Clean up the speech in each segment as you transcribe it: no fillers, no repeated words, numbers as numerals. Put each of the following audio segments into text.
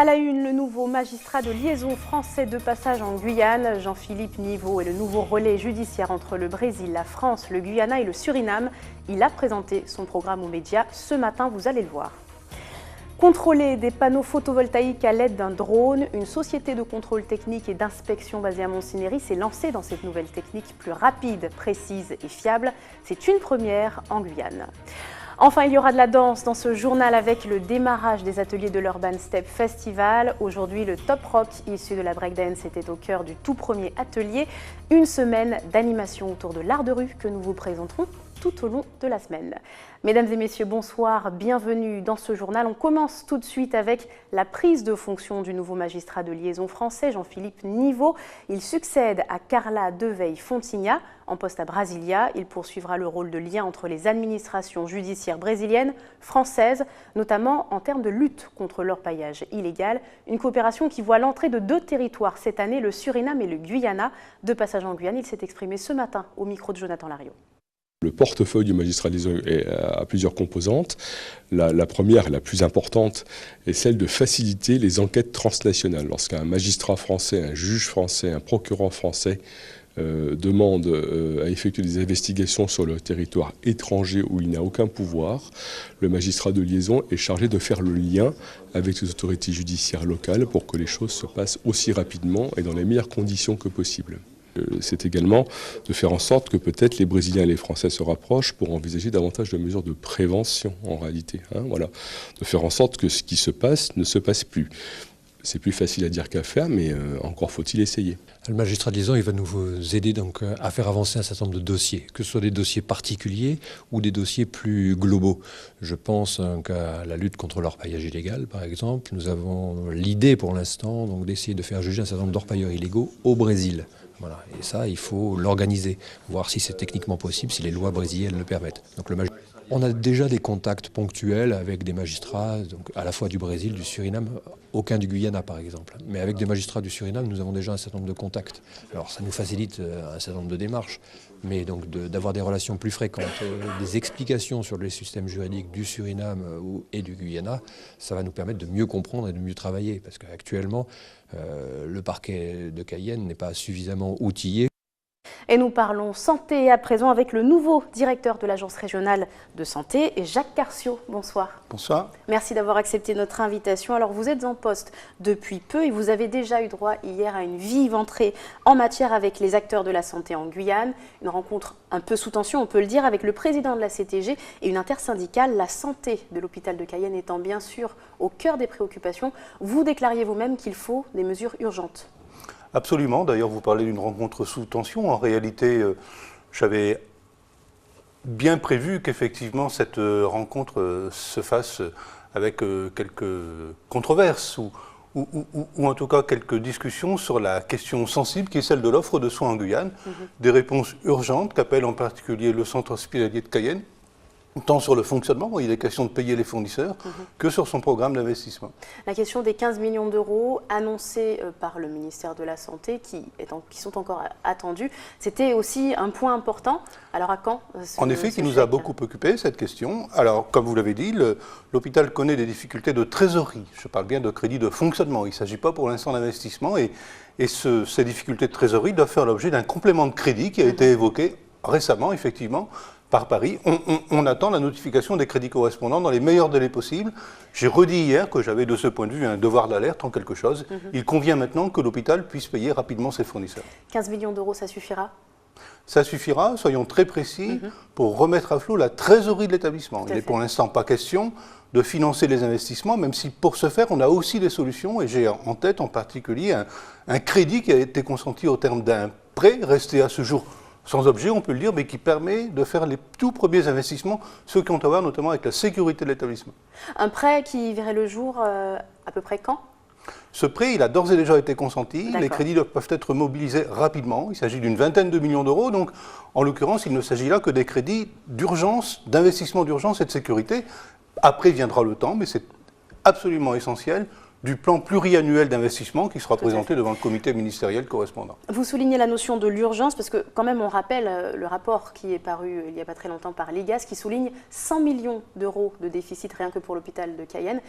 À la une, le nouveau magistrat de liaison français de passage en Guyane, Jean-Philippe Niveau, est le nouveau relais judiciaire entre le Brésil, la France, le Guyana et le Suriname. Il a présenté son programme aux médias ce matin, vous allez le voir. Contrôler des panneaux photovoltaïques à l'aide d'un drone, une société de contrôle technique et d'inspection basée à Montsinéry s'est lancée dans cette nouvelle technique plus rapide, précise et fiable. C'est une première en Guyane. Enfin, il y aura de la danse dans ce journal avec le démarrage des ateliers de l'Urban Step Festival. Aujourd'hui, le top rock issu de la breakdance était au cœur du tout premier atelier. Une semaine d'animation autour de l'art de rue que nous vous présenterons tout au long de la semaine. Mesdames et messieurs, bonsoir, bienvenue dans ce journal. On commence tout de suite avec la prise de fonction du nouveau magistrat de liaison français, Jean-Philippe Niveau. Il succède à Carla Deveille-Fontinha, en poste à Brasilia. Il poursuivra le rôle de lien entre les administrations judiciaires brésiliennes, françaises, notamment en termes de lutte contre l'orpaillage illégal. Une coopération qui voit l'entrée de 2 territoires cette année, le Suriname et le Guyana. De passage en Guyane, il s'est exprimé ce matin au micro de Jonathan Lariot. Le portefeuille du magistrat de liaison a plusieurs composantes. La première et la plus importante est celle de faciliter les enquêtes transnationales. Lorsqu'un magistrat français, un juge français, un procureur français demande à effectuer des investigations sur le territoire étranger où il n'a aucun pouvoir, le magistrat de liaison est chargé de faire le lien avec les autorités judiciaires locales pour que les choses se passent aussi rapidement et dans les meilleures conditions que possible. C'est également de faire en sorte que peut-être les Brésiliens et les Français se rapprochent pour envisager davantage de mesures de prévention en réalité. Voilà. De faire en sorte que ce qui se passe ne se passe plus. C'est plus facile à dire qu'à faire, mais encore faut-il essayer. Le magistrat de liaison, il va nous aider donc à faire avancer un certain nombre de dossiers, que ce soit des dossiers particuliers ou des dossiers plus globaux. Je pense à la lutte contre l'orpaillage illégal, par exemple. Nous avons l'idée pour l'instant donc d'essayer de faire juger un certain nombre d'orpailleurs illégaux au Brésil. Voilà. Et ça, il faut l'organiser, voir si c'est techniquement possible, si les lois brésiliennes le permettent. Donc, on a déjà des contacts ponctuels avec des magistrats, donc à la fois du Brésil, du Suriname, aucun du Guyana par exemple. Mais avec des magistrats du Suriname, nous avons déjà un certain nombre de contacts. Alors ça nous facilite un certain nombre de démarches, mais donc d'avoir des relations plus fréquentes, des explications sur les systèmes juridiques du Suriname et du Guyana, ça va nous permettre de mieux comprendre et de mieux travailler. Parce qu'actuellement, le parquet de Cayenne n'est pas suffisamment outillé. Et nous parlons santé à présent avec le nouveau directeur de l'Agence régionale de santé, Jacques Carcio. Bonsoir. Bonsoir. Merci d'avoir accepté notre invitation. Alors vous êtes en poste depuis peu et vous avez déjà eu droit hier à une vive entrée en matière avec les acteurs de la santé en Guyane. Une rencontre un peu sous tension, on peut le dire, avec le président de la CTG et une intersyndicale. La santé de l'hôpital de Cayenne étant bien sûr au cœur des préoccupations. Vous déclariez vous-même qu'il faut des mesures urgentes. Absolument. D'ailleurs, vous parlez d'une rencontre sous tension. En réalité, j'avais bien prévu qu'effectivement cette rencontre se fasse avec quelques controverses ou en tout cas quelques discussions sur la question sensible qui est celle de l'offre de soins en Guyane. Des réponses urgentes qu'appelle en particulier le centre hospitalier de Cayenne, tant sur le fonctionnement, où il est question de payer les fournisseurs, que sur son programme d'investissement. La question des 15 millions d'euros annoncés par le ministère de la Santé, qui sont encore attendus, c'était aussi un point important. Alors à quand En effet, qui nous a beaucoup occupé, cette question. Alors, comme vous l'avez dit, l'hôpital connaît des difficultés de trésorerie. Je parle bien de crédit de fonctionnement. Il ne s'agit pas pour l'instant d'investissement. Et ces difficultés de trésorerie doivent faire l'objet d'un complément de crédit qui a été évoqué récemment, effectivement, par Paris. On attend la notification des crédits correspondants dans les meilleurs délais possibles. J'ai redit hier que j'avais de ce point de vue un devoir d'alerte en quelque chose. Il convient maintenant que l'hôpital puisse payer rapidement ses fournisseurs. 15 millions d'euros, ça suffira ? Ça suffira, soyons très précis, pour remettre à flot la trésorerie de l'établissement. Il n'est pour l'instant pas question de financer les investissements, même si pour ce faire, on a aussi des solutions. Et j'ai en tête en particulier un crédit qui a été consenti au terme d'un prêt, resté à ce jour sans objet, on peut le dire, mais qui permet de faire les tout premiers investissements, ceux qui ont à voir notamment avec la sécurité de l'établissement. Un prêt qui verrait le jour à peu près quand ? Ce prêt, il a d'ores et déjà été consenti. Les crédits peuvent être mobilisés rapidement. Il s'agit d'une vingtaine de millions d'euros. Donc, en l'occurrence, il ne s'agit là que des crédits d'urgence, d'investissement d'urgence et de sécurité. Après viendra le temps, mais c'est absolument essentiel, du plan pluriannuel d'investissement qui sera présenté devant le comité ministériel correspondant. Vous soulignez la notion de l'urgence parce que quand même on rappelle le rapport qui est paru il n'y a pas très longtemps par l'IGAS qui souligne 100 millions d'euros de déficit rien que pour l'hôpital de Cayenne.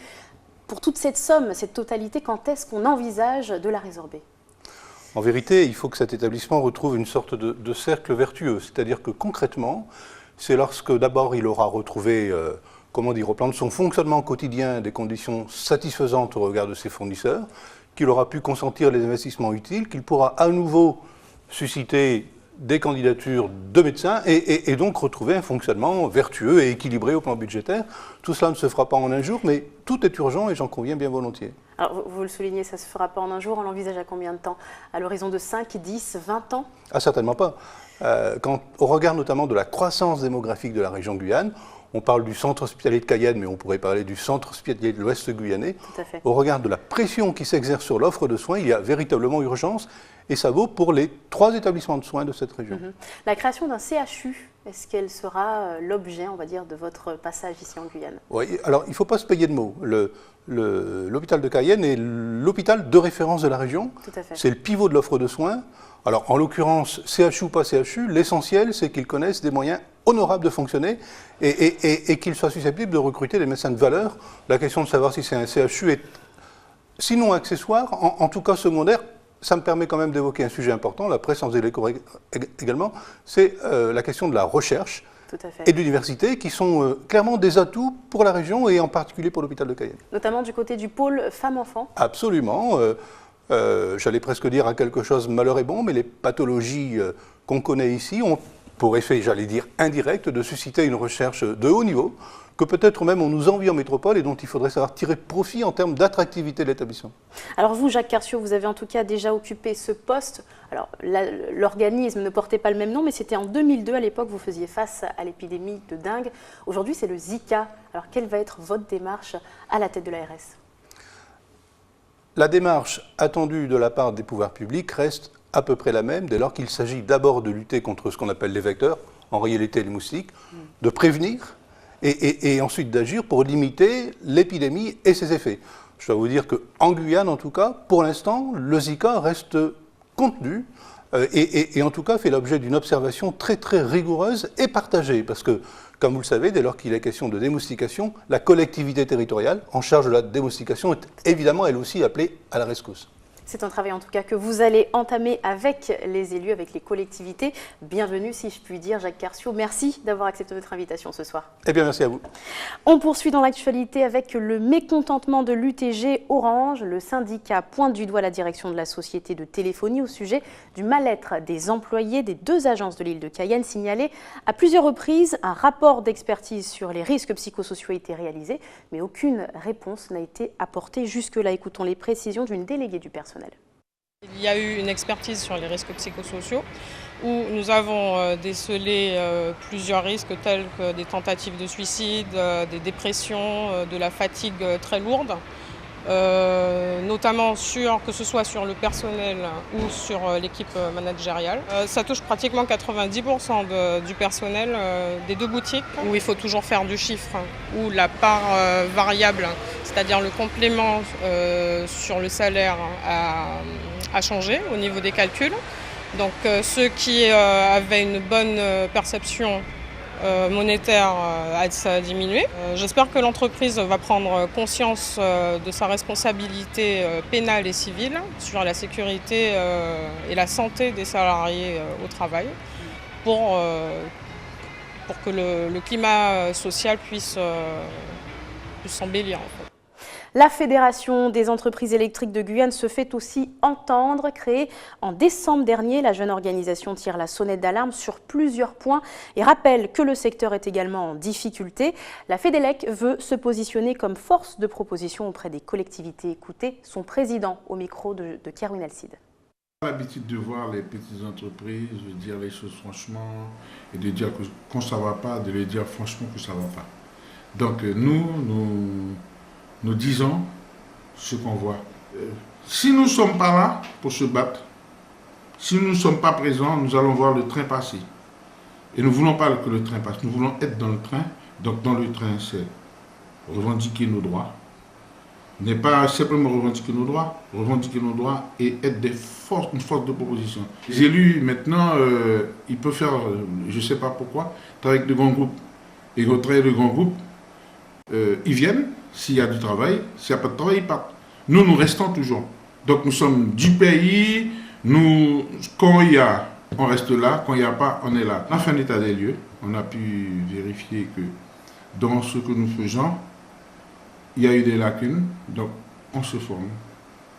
pour toute cette somme, cette totalité, quand est-ce qu'on envisage de la résorber? En vérité, il faut que cet établissement retrouve une sorte de cercle vertueux. C'est-à-dire que concrètement, c'est lorsque d'abord il aura retrouvé, au plan de son fonctionnement quotidien, des conditions satisfaisantes au regard de ses fournisseurs, qu'il aura pu consentir les investissements utiles, qu'il pourra à nouveau susciter des candidatures de médecins et donc retrouver un fonctionnement vertueux et équilibré au plan budgétaire. Tout cela ne se fera pas en un jour, mais tout est urgent et j'en conviens bien volontiers. Alors, vous le soulignez, ça ne se fera pas en un jour, on l'envisage à combien de temps? À l'horizon de 5, 10, 20 ans? Ah, certainement pas. Au regard notamment de la croissance démographique de la région Guyane, on parle du centre hospitalier de Cayenne, mais on pourrait parler du centre hospitalier de l'Ouest guyanais. Tout à fait. Au regard de la pression qui s'exerce sur l'offre de soins, il y a véritablement urgence, et ça vaut pour les 3 établissements de soins de cette région. La création d'un CHU, est-ce qu'elle sera l'objet, on va dire, de votre passage ici en Guyane? Oui, alors il ne faut pas se payer de mots. L'hôpital de Cayenne est l'hôpital de référence de la région. Tout à fait. C'est le pivot de l'offre de soins. Alors en l'occurrence, CHU ou pas CHU, l'essentiel c'est qu'ils connaissent des moyens honorables de fonctionner et qu'ils soient susceptibles de recruter des médecins de valeur. La question de savoir si c'est un CHU est sinon accessoire, en tout cas secondaire. Ça me permet quand même d'évoquer un sujet important, la presse sans écho également, c'est la question de la recherche et de l'université qui sont clairement des atouts pour la région et en particulier pour l'hôpital de Cayenne. Notamment du côté du pôle femmes-enfants? Absolument. J'allais presque dire à quelque chose malheur et bon, mais les pathologies qu'on connaît ici ont pour effet, j'allais dire indirect, de susciter une recherche de haut niveau, que peut-être même on nous envie en métropole et dont il faudrait savoir tirer profit en termes d'attractivité de l'établissement. Alors vous, Jacques Carciot, vous avez en tout cas déjà occupé ce poste. Alors l'organisme ne portait pas le même nom, mais c'était en 2002, à l'époque, vous faisiez face à l'épidémie de dengue. Aujourd'hui, c'est le Zika. Alors quelle va être votre démarche à la tête de l'ARS? La démarche attendue de la part des pouvoirs publics reste à peu près la même, dès lors qu'il s'agit d'abord de lutter contre ce qu'on appelle les vecteurs, en réalité les moustiques, de prévenir et ensuite d'agir pour limiter l'épidémie et ses effets. Je dois vous dire qu'en Guyane, en tout cas, pour l'instant, le Zika reste contenu et en tout cas fait l'objet d'une observation très très rigoureuse et partagée, parce que, comme vous le savez, dès lors qu'il est question de démoustication, la collectivité territoriale en charge de la démoustication est évidemment elle aussi appelée à la rescousse. C'est un travail en tout cas que vous allez entamer avec les élus, avec les collectivités. Bienvenue si je puis dire, Jacques Carciot. Merci d'avoir accepté notre invitation ce soir. Eh bien, merci à vous. On poursuit dans l'actualité avec le mécontentement de l'UTG Orange. Le syndicat pointe du doigt la direction de la société de téléphonie au sujet du mal-être des employés des 2 agences de l'île de Cayenne, signalé à plusieurs reprises. Un rapport d'expertise sur les risques psychosociaux a été réalisé, mais aucune réponse n'a été apportée jusque-là. Écoutons les précisions d'une déléguée du personnel. Il y a eu une expertise sur les risques psychosociaux où nous avons décelé plusieurs risques tels que des tentatives de suicide, des dépressions, de la fatigue très lourde, notamment que ce soit sur le personnel ou sur l'équipe managériale. Ça touche pratiquement 90% du personnel des 2 boutiques où il faut toujours faire du chiffre, où la part variable, c'est-à-dire le complément sur le salaire a changé au niveau des calculs. Donc ceux qui avaient une bonne perception monétaire, ça a diminué. J'espère que l'entreprise va prendre conscience de sa responsabilité pénale et civile sur la sécurité et la santé des salariés au travail pour que le climat social puisse s'embellir. En fait. La Fédération des entreprises électriques de Guyane se fait aussi entendre. Créée en décembre dernier, la jeune organisation tire la sonnette d'alarme sur plusieurs points et rappelle que le secteur est également en difficulté. La Fédélec veut se positionner comme force de proposition auprès des collectivités. Écoutez son président au micro de Kerwin Alcide. On a l'habitude de voir les petites entreprises dire les choses franchement et de dire qu'on ne ça va pas, de les dire franchement que ça ne va pas. Donc nous disons ce qu'on voit. Si nous ne sommes pas là pour se battre, si nous ne sommes pas présents, nous allons voir le train passer. Et nous ne voulons pas que le train passe, nous voulons être dans le train. Donc dans le train, c'est revendiquer nos droits. N'est pas simplement revendiquer nos droits et être une force de proposition. Les élus, maintenant, ils peuvent faire, je ne sais pas pourquoi, travailler avec de grands groupes. Et quand ils travaillent avec de grands groupes, ils viennent, S'il y a du travail, s'il n'y a pas de travail, ils partent. Nous restons toujours. Donc nous sommes du pays, quand il y a, on reste là, quand il n'y a pas, on est là. On a fait un état des lieux, on a pu vérifier que dans ce que nous faisons, il y a eu des lacunes, donc on se forme,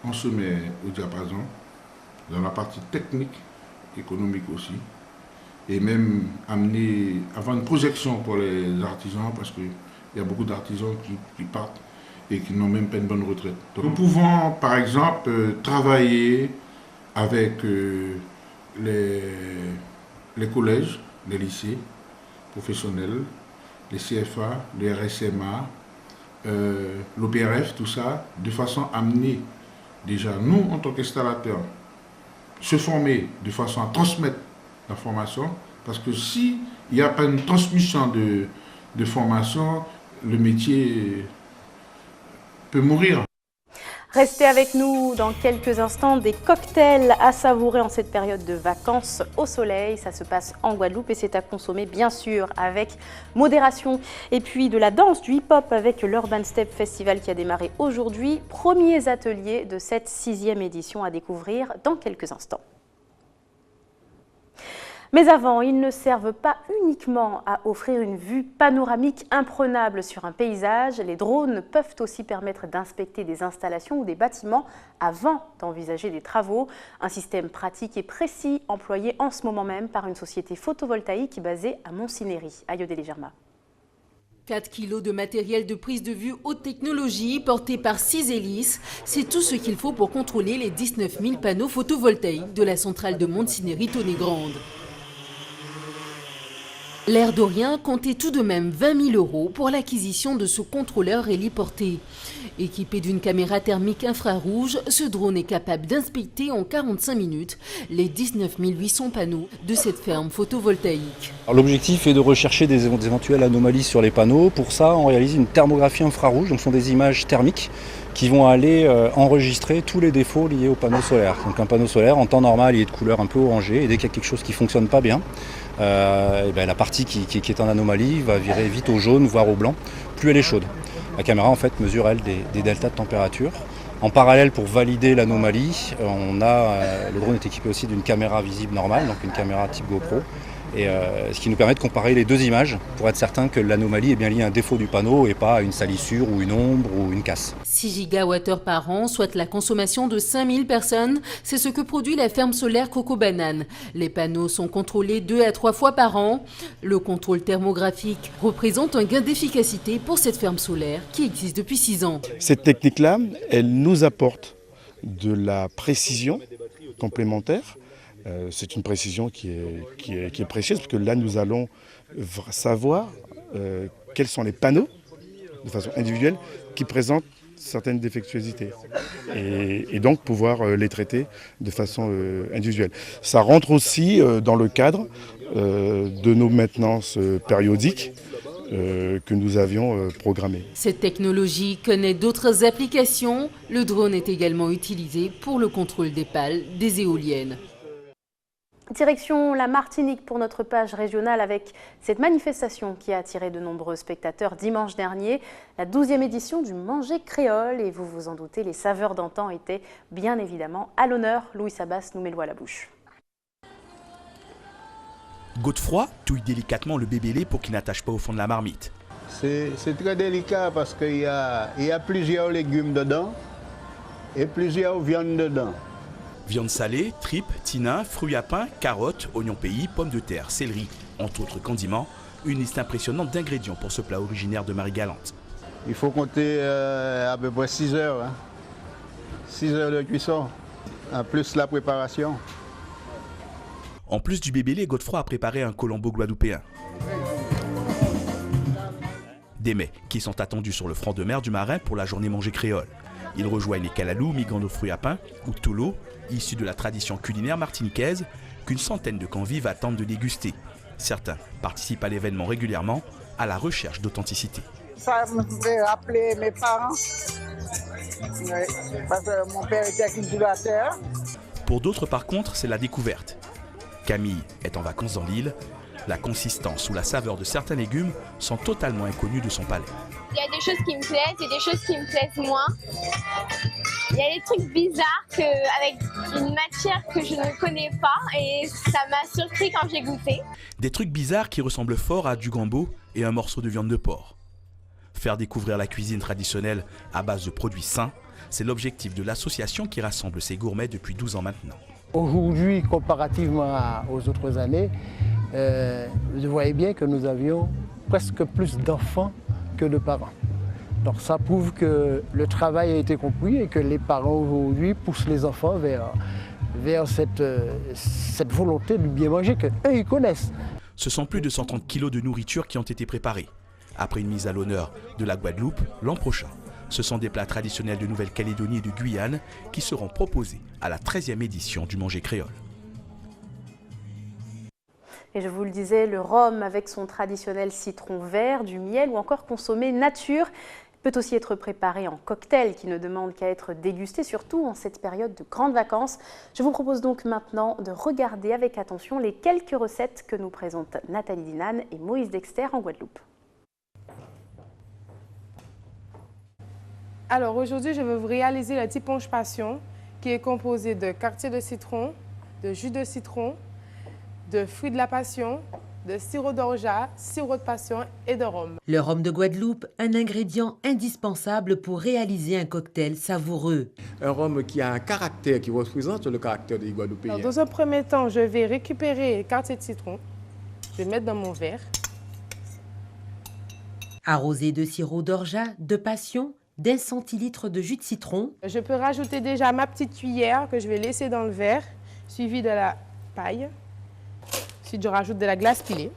on se met au diapason, dans la partie technique, économique aussi, et même avoir une projection pour les artisans, parce qu'il y a beaucoup d'artisans qui partent et qui n'ont même pas une bonne retraite. Donc, nous pouvons, par exemple, travailler avec les collèges, les lycées professionnels, les CFA, les RSMA, l'OPRF, tout ça, de façon à amener déjà, nous, en tant qu'installateurs, se former de façon à transmettre la formation, parce que s'il n'y a pas une transmission de formation, le métier peut mourir. Restez avec nous dans quelques instants. Des cocktails à savourer en cette période de vacances au soleil. Ça se passe en Guadeloupe et c'est à consommer bien sûr avec modération. Et puis de la danse, du hip-hop avec l'Urban Step Festival qui a démarré aujourd'hui. Premiers ateliers de cette 6e édition à découvrir dans quelques instants. Mais avant, ils ne servent pas uniquement à offrir une vue panoramique imprenable sur un paysage. Les drones peuvent aussi permettre d'inspecter des installations ou des bâtiments avant d'envisager des travaux. Un système pratique et précis employé en ce moment même par une société photovoltaïque basée à Montcinéry. Ayodele Germa. 4 kilos de matériel de prise de vue haute technologie porté par 6 hélices, c'est tout ce qu'il faut pour contrôler les 19 000 panneaux photovoltaïques de la centrale de Montcinéry-Tonnet-Grande. L'air de rien comptait tout de même 20 000 € pour l'acquisition de ce contrôleur héliporté. Équipé d'une caméra thermique infrarouge, ce drone est capable d'inspecter en 45 minutes les 19 800 panneaux de cette ferme photovoltaïque. L'objectif est de rechercher des éventuelles anomalies sur les panneaux. Pour ça, on réalise une thermographie infrarouge, donc ce sont des images thermiques qui vont aller enregistrer tous les défauts liés au panneau solaire. Donc un panneau solaire, en temps normal, il est de couleur un peu orangée, et dès qu'il y a quelque chose qui ne fonctionne pas bien, la partie qui est en anomalie va virer vite au jaune, voire au blanc, plus elle est chaude. La caméra en fait mesure elle des deltas de température. En parallèle, pour valider l'anomalie, le drone est équipé aussi d'une caméra visible normale, donc une caméra type GoPro, et ce qui nous permet de comparer les deux images pour être certain que l'anomalie est bien liée à un défaut du panneau et pas à une salissure ou une ombre ou une casse. 6 gigawattheures par an, soit la consommation de 5000 personnes, c'est ce que produit la ferme solaire Coco Banane. Les panneaux sont contrôlés 2 à 3 fois par an. Le contrôle thermographique représente un gain d'efficacité pour cette ferme solaire qui existe depuis 6 ans. Cette technique-là, elle nous apporte de la précision complémentaire. C'est une précision qui est précieuse, parce que là, nous allons savoir quels sont les panneaux, de façon individuelle, qui présentent certaines défectuosités. Et donc pouvoir les traiter de façon individuelle. Ça rentre aussi dans le cadre de nos maintenances périodiques que nous avions programmées. Cette technologie connaît d'autres applications. Le drone est également utilisé pour le contrôle des pales des éoliennes. Direction la Martinique pour notre page régionale avec cette manifestation qui a attiré de nombreux spectateurs dimanche dernier, la 12e édition du Manger créole. Et vous vous en doutez, les saveurs d'antan étaient bien évidemment à l'honneur. Louis Sabas nous met l'eau à la bouche. Godefroy touille délicatement le bébélé pour qu'il n'attache pas au fond de la marmite. C'est très délicat parce qu'il y a plusieurs légumes dedans et plusieurs viandes dedans. Viande salée, tripes, tinins, fruits à pain, carottes, oignons pays, pommes de terre, céleri, entre autres condiments. Une liste impressionnante d'ingrédients pour ce plat originaire de Marie-Galante. Il faut compter à peu près 6 heures. 6 heures de cuisson, en plus la préparation. En plus du bébélé, Godefroy a préparé un colombo guadeloupéen. Des mets qui sont attendus sur le front de mer du marin pour la journée Manger créole. Ils rejoignent les calalous, migrants de fruits à pain ou toulo, issus de la tradition culinaire martiniquaise, qu'une centaine de convives attendent de déguster. Certains participent à l'événement régulièrement, à la recherche d'authenticité. Ça me fait rappeler mes parents, parce que mon père était cultivateur. Pour d'autres, par contre, c'est la découverte. Camille est en vacances dans l'île. La consistance ou la saveur de certains légumes sont totalement inconnus de son palais. Il y a des choses qui me plaisent et des choses qui me plaisent moins. Il y a des trucs bizarres avec une matière que je ne connais pas et ça m'a surpris quand j'ai goûté. Des trucs bizarres qui ressemblent fort à du gambot et un morceau de viande de porc. Faire découvrir la cuisine traditionnelle à base de produits sains, c'est l'objectif de l'association qui rassemble ces gourmets depuis 12 ans maintenant. Aujourd'hui, comparativement aux autres années, vous voyez bien que nous avions presque plus d'enfants que de parents. Donc ça prouve que le travail a été compris et que les parents aujourd'hui poussent les enfants vers cette volonté de bien manger qu'eux ils connaissent. Ce sont plus de 130 kilos de nourriture qui ont été préparés. Après une mise à l'honneur de la Guadeloupe l'an prochain. Ce sont des plats traditionnels de Nouvelle-Calédonie et de Guyane qui seront proposés à la 13e édition du Manger Créole. Et je vous le disais, le rhum avec son traditionnel citron vert, du miel ou encore consommé nature peut aussi être préparé en cocktail qui ne demande qu'à être dégusté, surtout en cette période de grandes vacances. Je vous propose donc maintenant de regarder avec attention les quelques recettes que nous présentent Nathalie Dinan et Moïse Dexter en Guadeloupe. Alors aujourd'hui, je vais vous réaliser le tiponche passion qui est composé de quartier de citron, de jus de citron, de fruits de la passion, de sirop d'orgeat, sirop de passion et de rhum. Le rhum de Guadeloupe, un ingrédient indispensable pour réaliser un cocktail savoureux. Un rhum qui a un caractère qui représente le caractère des Guadeloupéens. Alors, dans un premier temps, je vais récupérer le quartier de citron. Je vais mettre dans mon verre. Arrosé de sirop d'orgeat, de passion, d'1 centilitre de jus de citron. Je peux rajouter déjà ma petite cuillère que je vais laisser dans le verre, suivie de la paille. Ensuite, je rajoute de la glace pilée.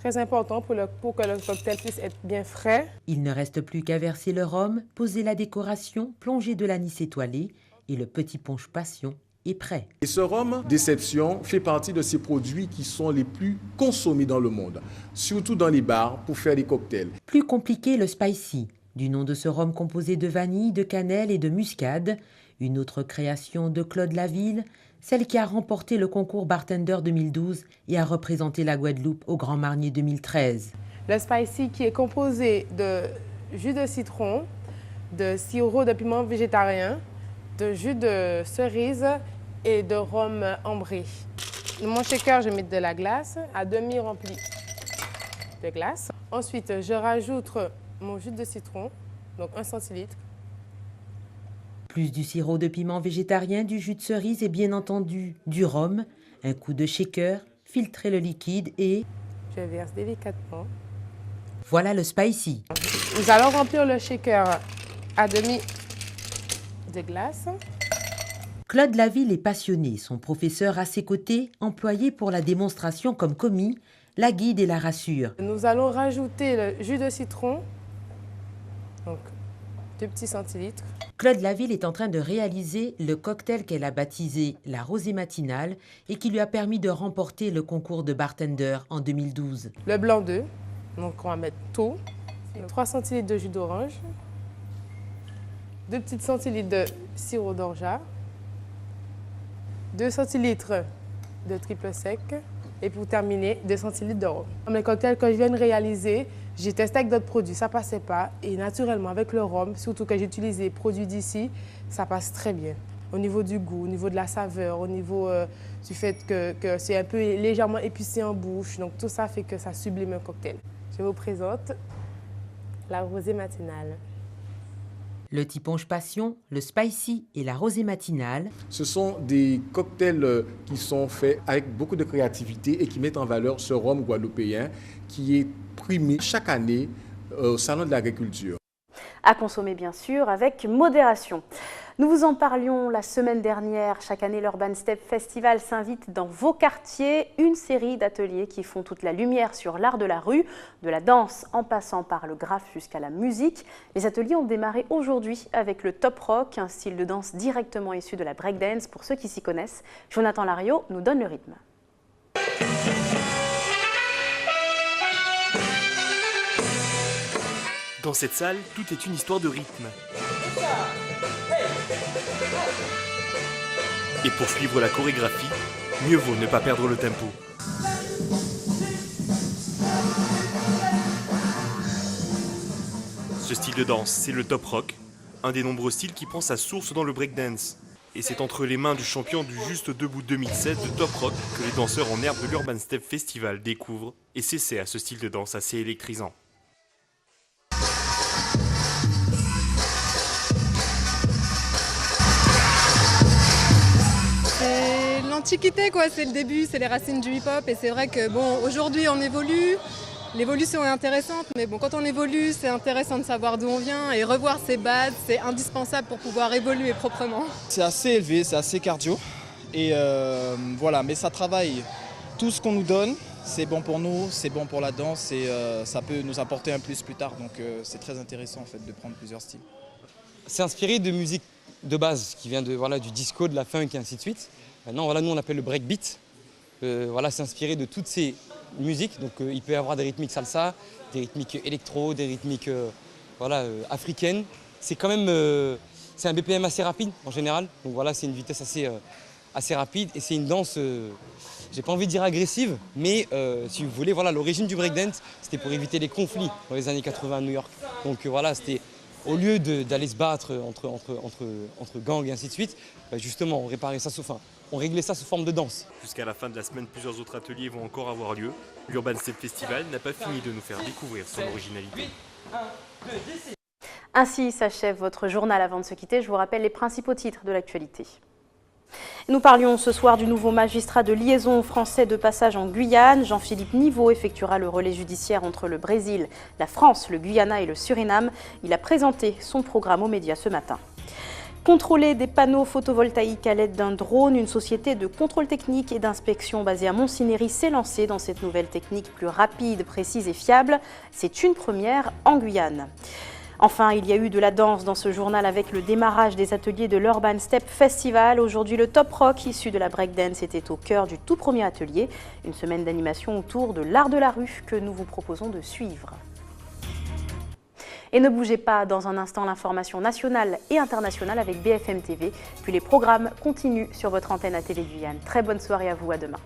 Très important pour que le cocktail puisse être bien frais. Il ne reste plus qu'à verser le rhum, poser la décoration, plonger de l'anis étoilé et le petit punch passion est prêt. Et ce rhum Déception fait partie de ces produits qui sont les plus consommés dans le monde, surtout dans les bars pour faire des cocktails. Plus compliqué, le spicy, du nom de ce rhum composé de vanille, de cannelle et de muscade. Une autre création de Claude Laville, celle qui a remporté le concours Bartender 2012 et a représenté la Guadeloupe au Grand Marnier 2013. Le spicy qui est composé de jus de citron, de sirop de piment végétarien, de jus de cerise et de rhum ambré. Dans mon shaker, je vais mettre de la glace à demi remplie de glace. Ensuite, je rajoute mon jus de citron, donc 1 centilitre. Plus du sirop de piment végétarien, du jus de cerise et bien entendu du rhum. Un coup de shaker, filtrer le liquide et... Je verse délicatement. Voilà le spicy. Nous allons remplir le shaker à demi de glace. Claude Laville est passionné. Son professeur à ses côtés, employé pour la démonstration comme commis, la guide et la rassure. Nous allons rajouter le jus de citron, donc 2 petits centilitres. Claude Laville est en train de réaliser le cocktail qu'elle a baptisé la rosée matinale et qui lui a permis de remporter le concours de bartender en 2012. Le blanc d'œuf, donc on va mettre tout. 3 centilitres de jus d'orange. 2 petites centilitres de sirop d'orgeat. 2 centilitres de triple sec. Et pour terminer, 2 centilitres de rhum. Comme le cocktail que je viens de réaliser, j'ai testé avec d'autres produits, ça ne passait pas. Et naturellement, avec le rhum, surtout que j'ai utilisé des produits d'ici, ça passe très bien. Au niveau du goût, au niveau de la saveur, au niveau du fait que c'est un peu légèrement épicé en bouche. Donc tout ça fait que ça sublime un cocktail. Je vous présente la rosée matinale. Le tiponche passion, le spicy et la rosée matinale. Ce sont des cocktails qui sont faits avec beaucoup de créativité et qui mettent en valeur ce rhum guadeloupéen qui est primé chaque année au Salon de l'Agriculture. À consommer bien sûr avec modération. Nous vous en parlions la semaine dernière. Chaque année, l'Urban Step Festival s'invite dans vos quartiers. Une série d'ateliers qui font toute la lumière sur l'art de la rue, de la danse en passant par le graphe jusqu'à la musique. Les ateliers ont démarré aujourd'hui avec le top rock, un style de danse directement issu de la breakdance pour ceux qui s'y connaissent. Jonathan Lariot nous donne le rythme. Dans cette salle, tout est une histoire de rythme. Et pour suivre la chorégraphie, mieux vaut ne pas perdre le tempo. ce style de danse, c'est le top rock, un des nombreux styles qui prend sa source dans le breakdance. Et c'est entre les mains du champion du Juste Debout 2007 de top rock que les danseurs en herbe de l'Urban Step Festival découvrent et s'essaient à ce style de danse assez électrisant. C'est l'antiquité quoi, c'est le début, c'est les racines du hip-hop et c'est vrai que bon, aujourd'hui on évolue, l'évolution est intéressante mais bon, quand on évolue c'est intéressant de savoir d'où on vient et revoir ses bases, c'est indispensable pour pouvoir évoluer proprement. C'est assez élevé, c'est assez cardio et voilà, mais ça travaille tout ce qu'on nous donne, c'est bon pour nous, c'est bon pour la danse et ça peut nous apporter un plus tard donc c'est très intéressant en fait de prendre plusieurs styles. C'est inspiré de musique de base qui vient de, voilà, du disco, de la funk et ainsi de suite. Maintenant, voilà, nous on appelle le breakbeat. Voilà, c'est inspiré de toutes ces musiques. Donc il peut y avoir des rythmiques salsa, des rythmiques électro, des rythmiques voilà, africaines. C'est quand même c'est un BPM assez rapide en général. Donc voilà, c'est une vitesse assez rapide et c'est une danse, j'ai pas envie de dire agressive, mais si vous voulez, voilà, l'origine du breakdance, c'était pour éviter les conflits dans les années 80 à New York. Donc voilà, c'était au lieu d'aller se battre entre gangs et ainsi de suite, justement, on réglait ça sous forme de danse. Jusqu'à la fin de la semaine, plusieurs autres ateliers vont encore avoir lieu. L'Urban Step Festival n'a pas fini de nous faire découvrir son originalité. Ainsi s'achève votre journal. Avant de se quitter, je vous rappelle les principaux titres de l'actualité. Nous parlions ce soir du nouveau magistrat de liaison français de passage en Guyane. Jean-Philippe Niveau effectuera le relais judiciaire entre le Brésil, la France, le Guyana et le Suriname. Il a présenté son programme aux médias ce matin. Contrôler des panneaux photovoltaïques à l'aide d'un drone, une société de contrôle technique et d'inspection basée à Montsinéry s'est lancée dans cette nouvelle technique plus rapide, précise et fiable. C'est une première en Guyane. Enfin, il y a eu de la danse dans ce journal avec le démarrage des ateliers de l'Urban Step Festival. Aujourd'hui, le top rock issu de la breakdance était au cœur du tout premier atelier. Une semaine d'animation autour de l'art de la rue que nous vous proposons de suivre. Et ne bougez pas, dans un instant, l'information nationale et internationale avec BFM TV. Puis les programmes continuent sur votre antenne à TV Guyane. Très bonne soirée à vous, à demain.